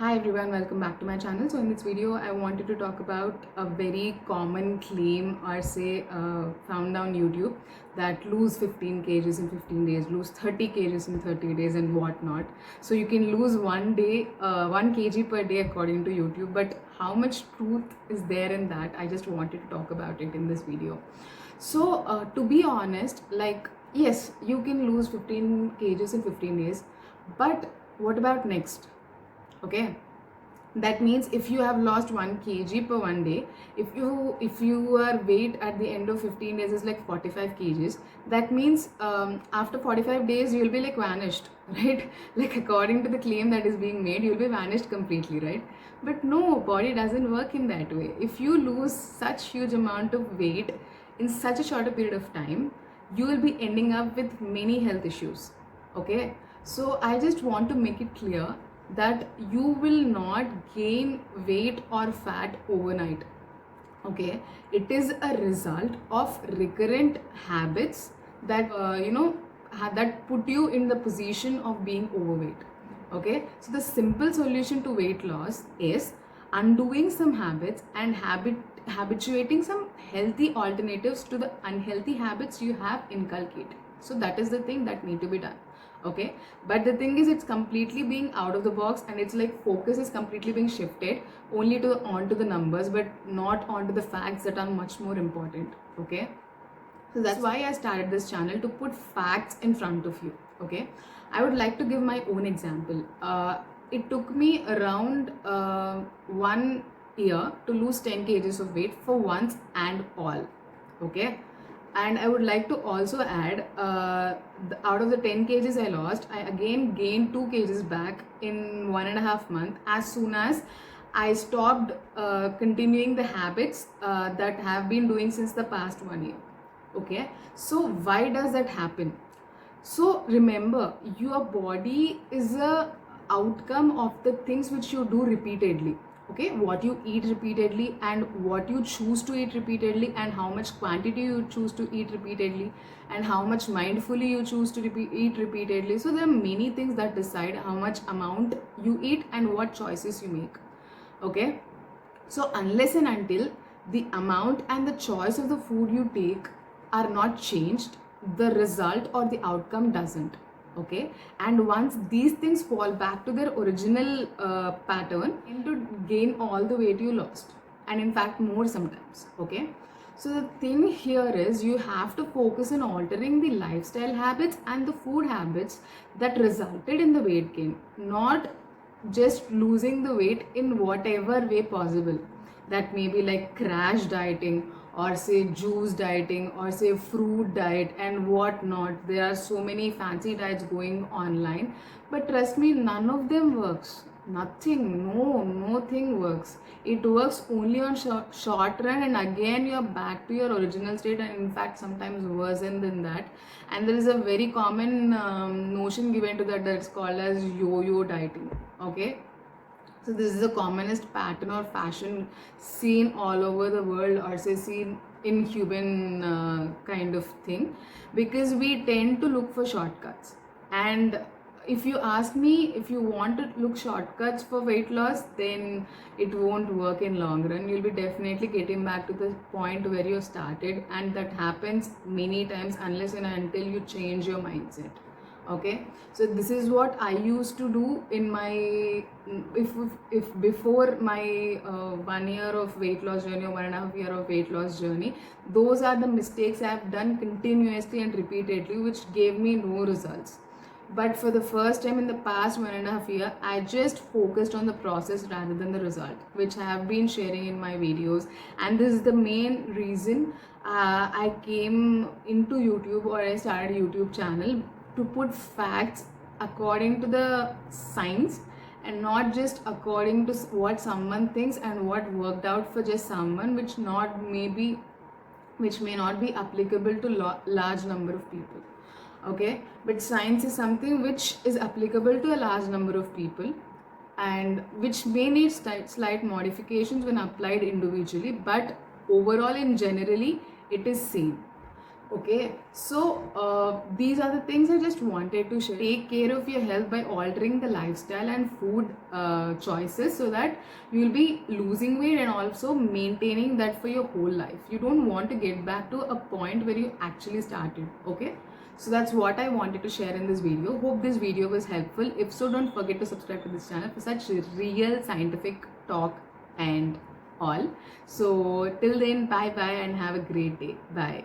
Hi everyone, welcome back to my channel. So in this video, I wanted to talk about a very common claim or say found on YouTube that lose 15 kgs in 15 days, lose 30 kgs in 30 days and whatnot. So you can lose 1 kg per day according to YouTube, but how much truth is there in that? I just wanted to talk about it in this video. So to be honest, like yes, you can lose 15 kgs in 15 days, but what about next? Okay, that means if you have lost 1 kg per one day, if your weight at the end of 15 days is like 45 kgs, that means after 45 days you'll be like vanished, right? Like according to the claim that is being made, you'll be vanished completely, right? But no, body doesn't work in that way. If you lose such huge amount of weight in such a shorter period of time, you will be ending up with many health issues. Okay, so I just want to make it clear that you will not gain weight or fat overnight. Okay, it is a result of recurrent habits that that put you in the position of being overweight. Okay, so the simple solution to weight loss is undoing some habits and habituating some healthy alternatives to the unhealthy habits you have inculcated. So that is the thing that need to be done. Okay, but the thing is, it's completely being out of the box, and it's like focus is completely being shifted only to onto the numbers, but not onto the facts that are much more important. Okay, so that's why I started this channel, to put facts in front of you. Okay, I would like to give my own example. It took me around 1 year to lose 10 kgs of weight for once and all. Okay, and I would like to also add, out of the 10 kgs I lost, I again gained 2 kgs back in 1.5 months, as soon as I stopped continuing the habits that have been doing since the past 1 year. Okay, so why does that happen? So remember, your body is a outcome of the things which you do repeatedly. Okay, what you eat repeatedly and what you choose to eat repeatedly, and how much quantity you choose to eat repeatedly, and how much mindfully you choose to eat repeatedly. So there are many things that decide how much amount you eat and what choices you make. Okay, so unless and until the amount and the choice of the food you take are not changed, the result or the outcome doesn't. Okay, and once these things fall back to their original pattern, you to gain all the weight you lost, and in fact more sometimes. Okay, so the thing here is, you have to focus on altering the lifestyle habits and the food habits that resulted in the weight gain, not just losing the weight in whatever way possible. That may be like crash dieting, or say juice dieting, or say fruit diet and whatnot. There are so many fancy diets going online, but trust me, none of them works. Nothing, no thing works. It works only on short run, and again you're back to your original state, and in fact sometimes worse than that. And there is a very common notion given to that's called as yo-yo dieting. Okay, so this is the commonest pattern or fashion seen all over the world, or say seen in human kind of thing, because we tend to look for shortcuts. And if you ask me, if you want to look shortcuts for weight loss, then it won't work in long run. You'll be definitely getting back to the point where you started, and that happens many times unless and until you change your mindset. Okay, so this is what I used to do in my, if before my 1 year of weight loss journey, or 1.5 year of weight loss journey. Those are the mistakes I have done continuously and repeatedly, which gave me no results. But for the first time in the past 1.5 year, I just focused on the process rather than the result, which I have been sharing in my videos. And this is the main reason I came into YouTube, or I started a YouTube channel, to put facts according to the science, and not just according to what someone thinks and what worked out for just someone, which may not be applicable to large number of people. Okay, but science is something which is applicable to a large number of people, and which may need slight modifications when applied individually, but overall in generally it is same. Okay, so these are the things I just wanted to share. Take care of your health by altering the lifestyle and food choices, so that you will be losing weight and also maintaining that for your whole life. You don't want to get back to a point where you actually started. Okay, so that's what I wanted to share in this video. Hope this video was helpful. If so, don't forget to subscribe to this channel for such real scientific talk and all. So till then, bye bye and have a great day. Bye.